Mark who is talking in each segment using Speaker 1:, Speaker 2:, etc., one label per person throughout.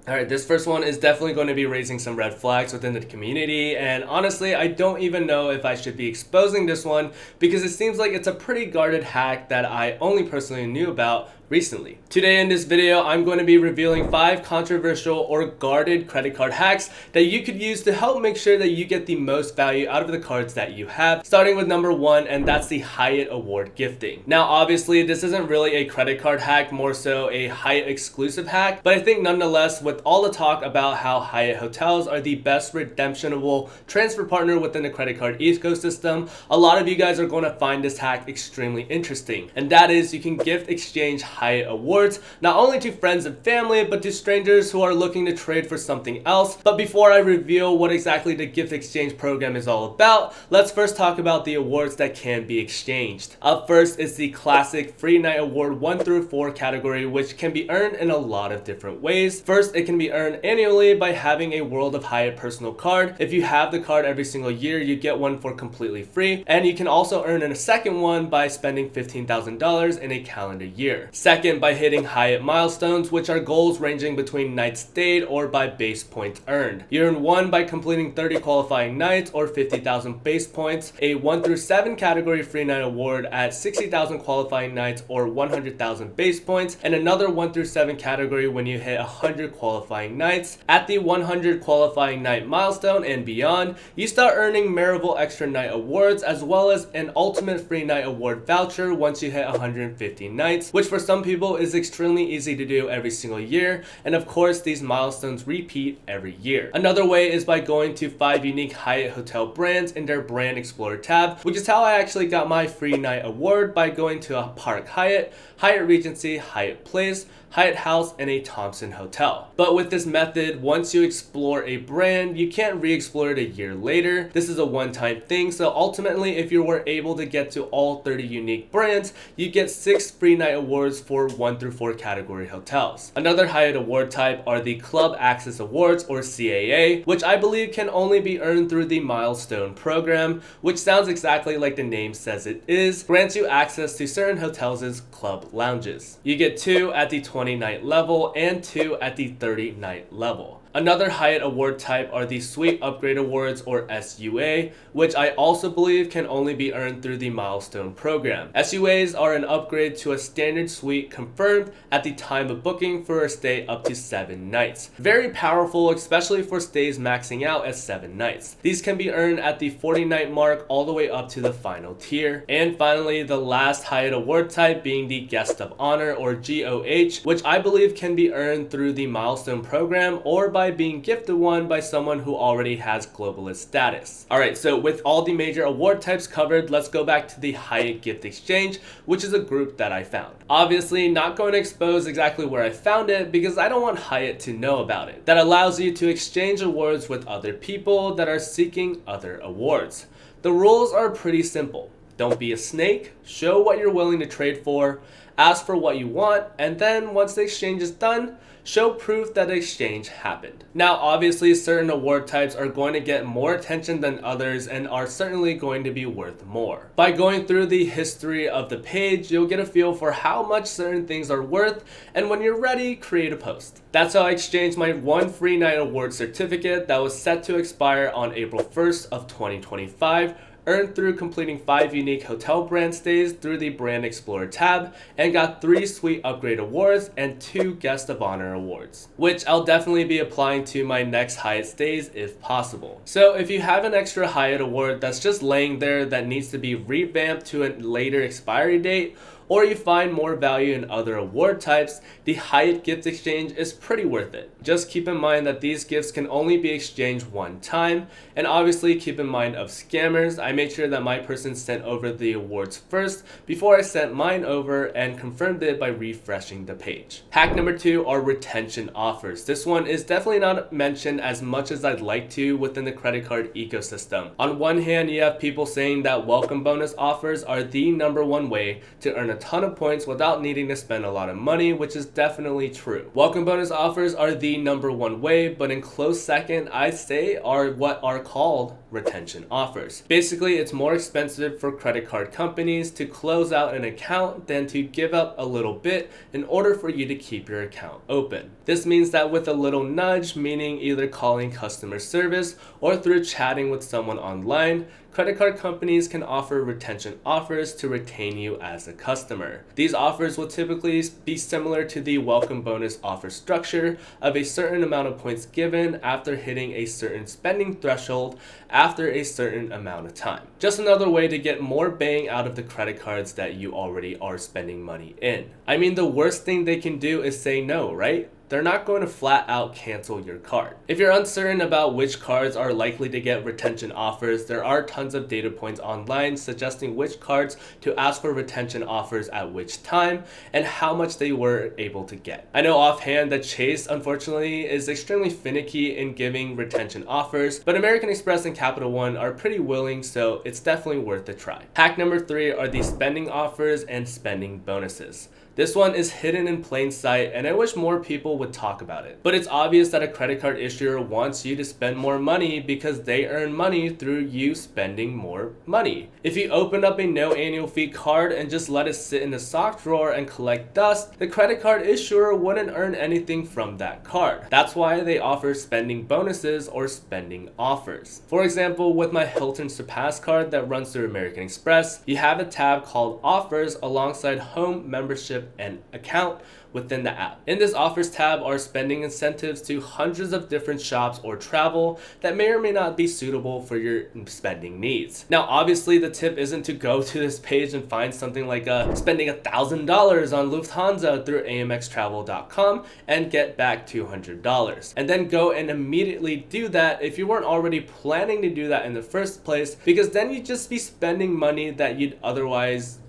Speaker 1: Alright, this first one is definitely going to be raising some red flags within the community, and honestly, I don't even know if I should be exposing this one because it seems like it's a pretty guarded hack that I only personally knew about recently. Today in this video, I'm going to be revealing 5 controversial or guarded credit card hacks that you could use to help make sure that you get the most value out of the cards that you have, starting with number 1, and that's the Hyatt Award gifting. Now, obviously, this isn't really a credit card hack, more so a Hyatt exclusive hack, but I think nonetheless, with all the talk about how Hyatt hotels are the best redemptionable transfer partner within the credit card ecosystem, a lot of you guys are going to find this hack extremely interesting. And that is, you can gift exchange Hyatt awards not only to friends and family, but to strangers who are looking to trade for something else. But before I reveal what exactly the gift exchange program is all about, let's first talk about the awards that can be exchanged. Up first is the classic free night award 1 through 4 category, which can be earned in a lot of different ways. First, it can be earned annually by having a World of Hyatt personal card. If you have the card every single year, you get one for completely free, and you can also earn in a second one by spending $15,000 in a calendar year. Second, by hitting Hyatt milestones, which are goals ranging between nights stayed or by base points earned. You earn 1 by completing 30 qualifying nights or 50,000 base points, a 1 through 7 category free night award at 60,000 qualifying nights or 100,000 base points, and another 1 through 7 category when you hit 100 qualifying nights. At the 100 qualifying night milestone and beyond, you start earning memorable extra night awards as well as an ultimate free night award voucher once you hit 150 nights, which for some people is extremely easy to do every single year, and of course these milestones repeat every year. Another way is by going to 5 unique Hyatt hotel brands in their Brand Explorer tab, which is how I actually got my free night award, by going to a Park Hyatt, Hyatt Regency, Hyatt Place, Hyatt House, and a Thompson Hotel. But with this method, once you explore a brand, you can't re-explore it a year later. This is a one-time thing, so ultimately if you were able to get to all 30 unique brands, you get 6 free night awards for 1 through 4 category hotels. Another Hyatt award type are the Club Access Awards, or CAA, which I believe can only be earned through the Milestone program, which sounds exactly like the name says it is, grants you access to certain hotels' club lounges. You get 2 at the 20 night level and 2 at the 30 night level. Another Hyatt award type are the Suite Upgrade Awards, or SUA, which I also believe can only be earned through the Milestone program. SUAs are an upgrade to a standard suite confirmed at the time of booking for a stay up to 7 nights. Very powerful, especially for stays maxing out at 7 nights. These can be earned at the 40 night mark all the way up to the final tier. And finally, the last Hyatt award type being the Guest of Honor, or GOH, which I believe can be earned through the Milestone program or by being gifted one by someone who already has globalist status. Alright, so with all the major award types covered, let's go back to the Hyatt Gift Exchange, which is a group that I found. Obviously, not going to expose exactly where I found it because I don't want Hyatt to know about it. That allows you to exchange awards with other people that are seeking other awards. The rules are pretty simple. Don't be a snake, show what you're willing to trade for, ask for what you want, and then once the exchange is done, show proof that the exchange happened. Now, obviously, certain award types are going to get more attention than others and are certainly going to be worth more. By going through the history of the page, you'll get a feel for how much certain things are worth, and when you're ready, create a post. That's how I exchanged my 1 free night award certificate that was set to expire on April 1st of 2025, earned through completing 5 unique hotel brand stays through the Brand Explorer tab, and got 3 Suite Upgrade Awards and 2 Guest of Honor Awards, which I'll definitely be applying to my next Hyatt stays if possible. So if you have an extra Hyatt award that's just laying there that needs to be revamped to a later expiry date, or you find more value in other award types, the Hyatt Gift Exchange is pretty worth it. Just keep in mind that these gifts can only be exchanged one time, and obviously keep in mind of scammers. I made sure that my person sent over the awards first before I sent mine over and confirmed it by refreshing the page. Hack number 2 are retention offers. This one is definitely not mentioned as much as I'd like to within the credit card ecosystem. On one hand, you have people saying that welcome bonus offers are the #1 way to earn a ton of points without needing to spend a lot of money, which is definitely true. Welcome bonus offers are the number one way, but in close second, I'd say, are what are called retention offers. Basically, it's more expensive for credit card companies to close out an account than to give up a little bit in order for you to keep your account open. This means that with a little nudge, meaning either calling customer service or through chatting with someone online, credit card companies can offer retention offers to retain you as a customer. These offers will typically be similar to the welcome bonus offer structure of a certain amount of points given after hitting a certain spending threshold after a certain amount of time. Just another way to get more bang out of the credit cards that you already are spending money in. I mean, the worst thing they can do is say no, right? They're not going to flat out cancel your card. If you're uncertain about which cards are likely to get retention offers, there are tons of data points online suggesting which cards to ask for retention offers at which time and how much they were able to get. I know offhand that Chase, unfortunately, is extremely finicky in giving retention offers, but American Express and Capital One are pretty willing, so it's definitely worth a try. Hack number 3 are the spending offers and spending bonuses. This one is hidden in plain sight, and I wish more people would talk about it. But it's obvious that a credit card issuer wants you to spend more money because they earn money through you spending more money. If you open up a no annual fee card and just let it sit in the sock drawer and collect dust, the credit card issuer wouldn't earn anything from that card. That's why they offer spending bonuses or spending offers. For example, with my Hilton Surpass card that runs through American Express, you have a tab called Offers alongside Home, Membership, and Account within the app. In this offers tab are spending incentives to hundreds of different shops or travel that may or may not be suitable for your spending needs. Now, obviously, the tip isn't to go to this page and find something like spending $1,000 on Lufthansa through amextravel.com and get back $200, and then go and immediately do that if you weren't already planning to do that in the first place, because then you'd just be spending money that you'd otherwise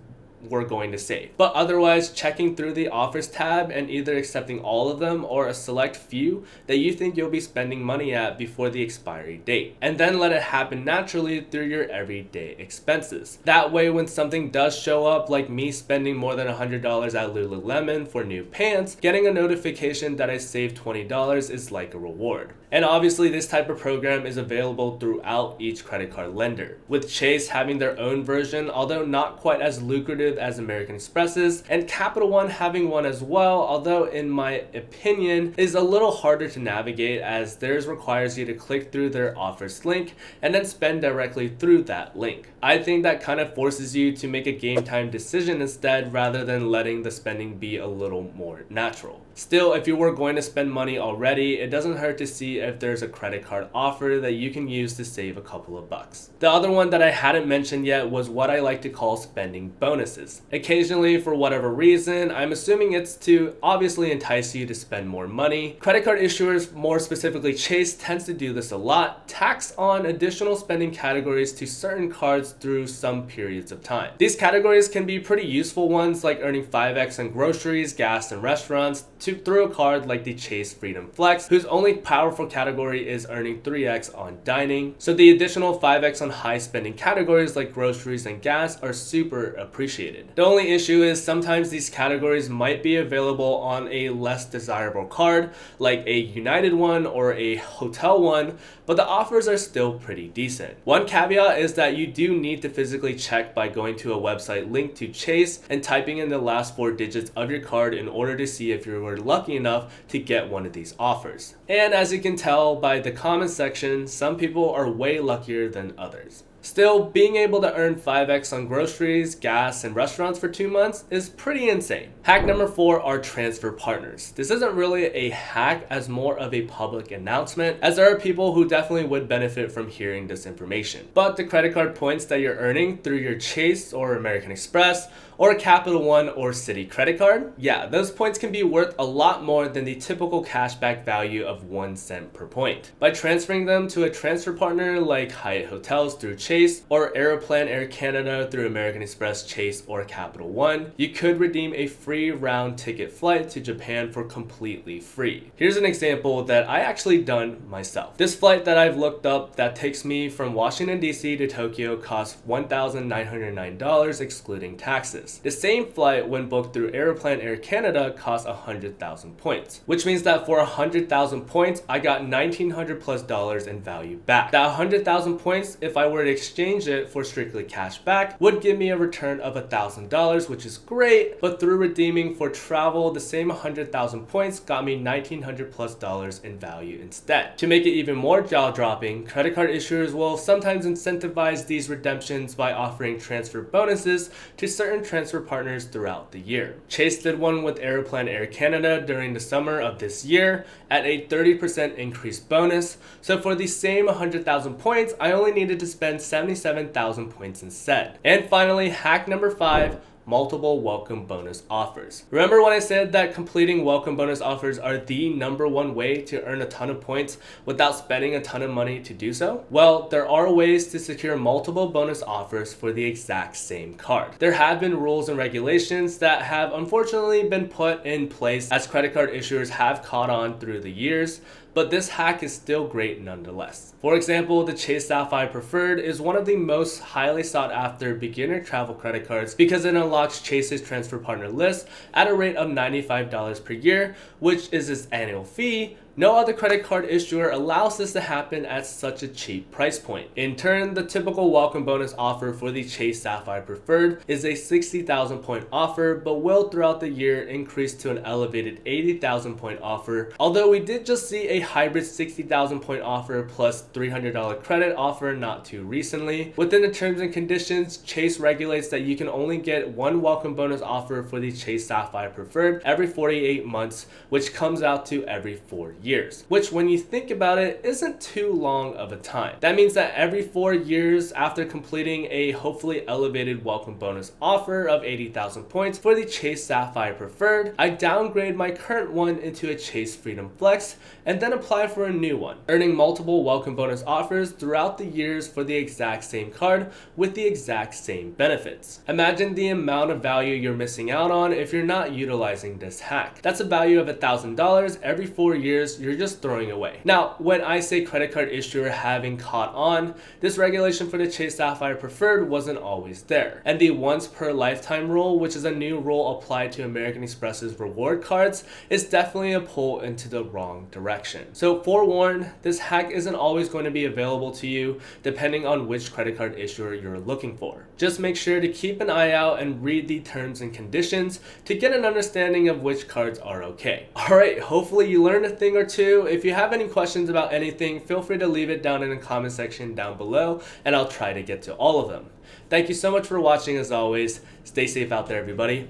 Speaker 1: were going to save. But otherwise, checking through the offers tab and either accepting all of them or a select few that you think you'll be spending money at before the expiry date, and then let it happen naturally through your everyday expenses. That way, when something does show up, like me spending more than $100 at Lululemon for new pants, getting a notification that I saved $20 is like a reward. And obviously, this type of program is available throughout each credit card lender, with Chase having their own version, although not quite as lucrative as American Express's, and Capital One having one as well, although in my opinion is a little harder to navigate, as theirs requires you to click through their offers link and then spend directly through that link. I think that kind of forces you to make a game time decision instead, rather than letting the spending be a little more natural. Still, if you were going to spend money already, it doesn't hurt to see if there's a credit card offer that you can use to save a couple of bucks. The other one that I hadn't mentioned yet was what I like to call spending bonuses. Occasionally, for whatever reason, I'm assuming it's to obviously entice you to spend more money. Credit card issuers, more specifically Chase, tends to do this a lot, tax on additional spending categories to certain cards through some periods of time. These categories can be pretty useful ones, like earning 5x on groceries, gas, and restaurants, through a card like the Chase Freedom Flex, whose only powerful category is earning 3x on dining. So the additional 5x on high spending categories like groceries and gas are super appreciated. The only issue is sometimes these categories might be available on a less desirable card, like a United one or a hotel one, but the offers are still pretty decent. One caveat is that you do need to physically check by going to a website linked to Chase and typing in the last 4 digits of your card in order to see if you were lucky enough to get one of these offers. And as you can tell by the comment section, some people are way luckier than others. Still, being able to earn 5x on groceries, gas, and restaurants for 2 months is pretty insane. Hack number 4 are transfer partners. This isn't really a hack, as more of a public announcement, as there are people who definitely would benefit from hearing this information. But the credit card points that you're earning through your Chase or American Express or Capital One or Citi credit card, yeah, those points can be worth a lot more than the typical cashback value of 1 cent per point. By transferring them to a transfer partner like Hyatt Hotels through Chase, Chase, or Aeroplan Air Canada through American Express, Chase, or Capital One, you could redeem a free round ticket flight to Japan for completely free. Here's an example that I actually done myself. This flight that I've looked up that takes me from Washington DC to Tokyo costs $1,909 excluding taxes. The same flight when booked through Aeroplan Air Canada costs 100,000 points, which means that for 100,000 points I got $1,900 plus in value back. That 100,000 points, if I were to exchange it for strictly cash back, would give me a return of $1,000, which is great, but through redeeming for travel, the same 100,000 points got me $1,900 plus in value instead. To make it even more jaw-dropping, credit card issuers will sometimes incentivize these redemptions by offering transfer bonuses to certain transfer partners throughout the year. Chase did one with Aeroplan Air Canada during the summer of this year at a 30% increased bonus, so for the same 100,000 points, I only needed to spend 77,000 points instead. And finally, hack number 5, multiple welcome bonus offers. Remember when I said that completing welcome bonus offers are the #1 way to earn a ton of points without spending a ton of money to do so? Well, there are ways to secure multiple bonus offers for the exact same card. There have been rules and regulations that have unfortunately been put in place as credit card issuers have caught on through the years, but this hack is still great nonetheless. For example, the Chase Sapphire Preferred is one of the most highly sought after beginner travel credit cards because it unlocks Chase's transfer partner list at a rate of $95 per year, which is its annual fee. No other credit card issuer allows this to happen at such a cheap price point. In turn, the typical welcome bonus offer for the Chase Sapphire Preferred is a 60,000 point offer, but will throughout the year increase to an elevated 80,000 point offer. Although we did just see a hybrid 60,000 point offer plus $300 credit offer not too recently. Within the terms and conditions, Chase regulates that you can only get one welcome bonus offer for the Chase Sapphire Preferred every 48 months, which comes out to every 4 years, which when you think about it isn't too long of a time. That means that every 4 years after completing a hopefully elevated welcome bonus offer of 80,000 points for the Chase Sapphire Preferred, I downgrade my current one into a Chase Freedom Flex and then apply for a new one, earning multiple welcome bonus offers throughout the years for the exact same card with the exact same benefits. Imagine the amount of value you're missing out on if you're not utilizing this hack. That's a value of $1,000 every 4 years you're just throwing away. Now, when I say credit card issuer having caught on, this regulation for the Chase Sapphire Preferred wasn't always there. And the once per lifetime rule, which is a new rule applied to American Express's reward cards, is definitely a pull into the wrong direction. So forewarned, this hack isn't always going to be available to you depending on which credit card issuer you're looking for. Just make sure to keep an eye out and read the terms and conditions to get an understanding of which cards are okay. Alright, hopefully you learned a thing or two. If you have any questions about anything, feel free to leave it down in the comment section down below and I'll try to get to all of them. Thank you so much for watching as always. Stay safe out there everybody.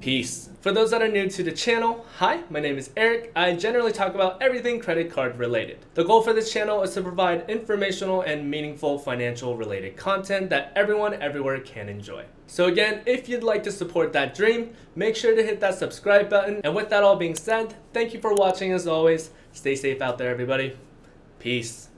Speaker 1: Peace. For those that are new to the channel, hi, my name is Eric. I generally talk about everything credit card related. The goal for this channel is to provide informational and meaningful financial related content that everyone everywhere can enjoy. So again, if you'd like to support that dream, make sure to hit that subscribe button. And with that all being said, thank you for watching as always. Stay safe out there everybody. Peace.